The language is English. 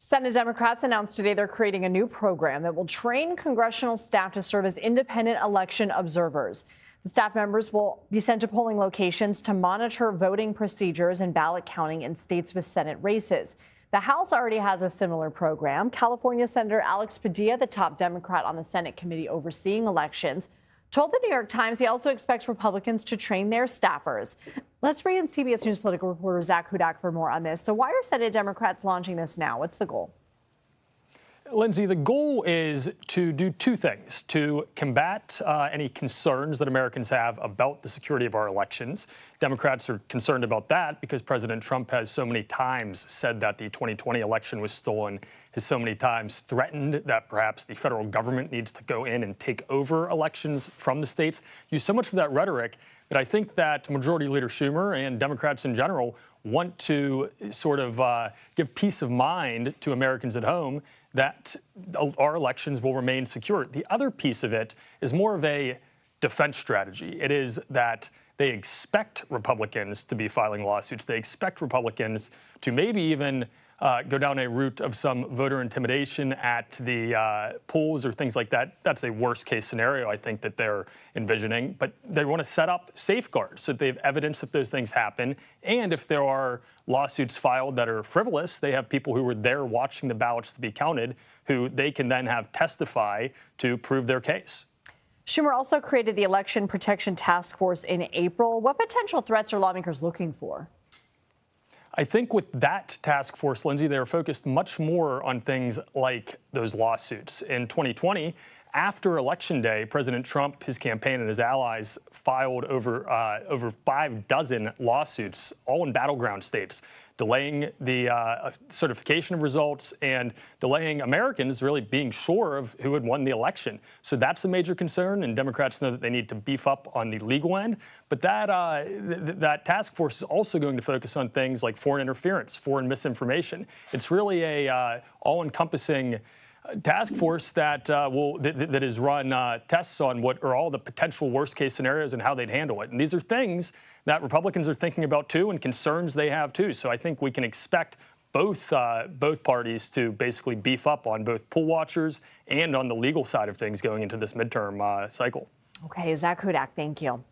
Senate Democrats announced today they're creating a new program that will train congressional staff to serve as independent election observers. The staff members will be sent to polling locations to monitor voting procedures and ballot counting in states with Senate races. The House already has a similar program. California Senator Alex Padilla, the top Democrat on the Senate committee overseeing elections, told the New York Times he also expects Republicans to train their staffers. Let's bring in CBS News political reporter Zak Hudak for more on this. So why are Senate Democrats launching this now? What's the goal? Lindsay, the goal is to do two things: to combat any concerns that Americans have about the security of our elections. Democrats are concerned about that because President Trump has so many times said that the 2020 election was stolen, has so many times threatened that perhaps the federal government needs to go in and take over elections from the states. Use so much of that rhetoric that I think that Majority Leader Schumer and Democrats in general want to sort of give peace of mind to Americans at home that our elections will remain secure. The other piece of it is more of a defense strategy. It is that they expect Republicans to be filing lawsuits. They expect Republicans to maybe even go down a route of some voter intimidation at the polls or things like that. That's a worst case scenario, I think, that they're envisioning. But they want to set up safeguards so that they have evidence if those things happen. And if there are lawsuits filed that are frivolous, they have people who were there watching the ballots to be counted who they can then have testify to prove their case. Schumer also created the Election Protection Task Force in April. What potential threats are lawmakers looking for? I think with that task force, Lindsay, they are focused much more on things like those lawsuits. In 2020, after Election Day, President Trump, his campaign, and his allies filed over 6 lawsuits, all in battleground states, delaying the certification of results and delaying Americans really being sure of who had won the election. So that's a major concern, and Democrats know that they need to beef up on the legal end. But that task force is also going to focus on things like foreign interference, foreign misinformation. It's really a all-encompassing task force that that has run tests on what are all the potential worst-case scenarios and how they'd handle it. And these are things that Republicans are thinking about too, and concerns they have too. So I think we can expect both parties to basically beef up on both poll watchers and on the legal side of things going into this midterm cycle. Okay, Zak Hudak, thank you.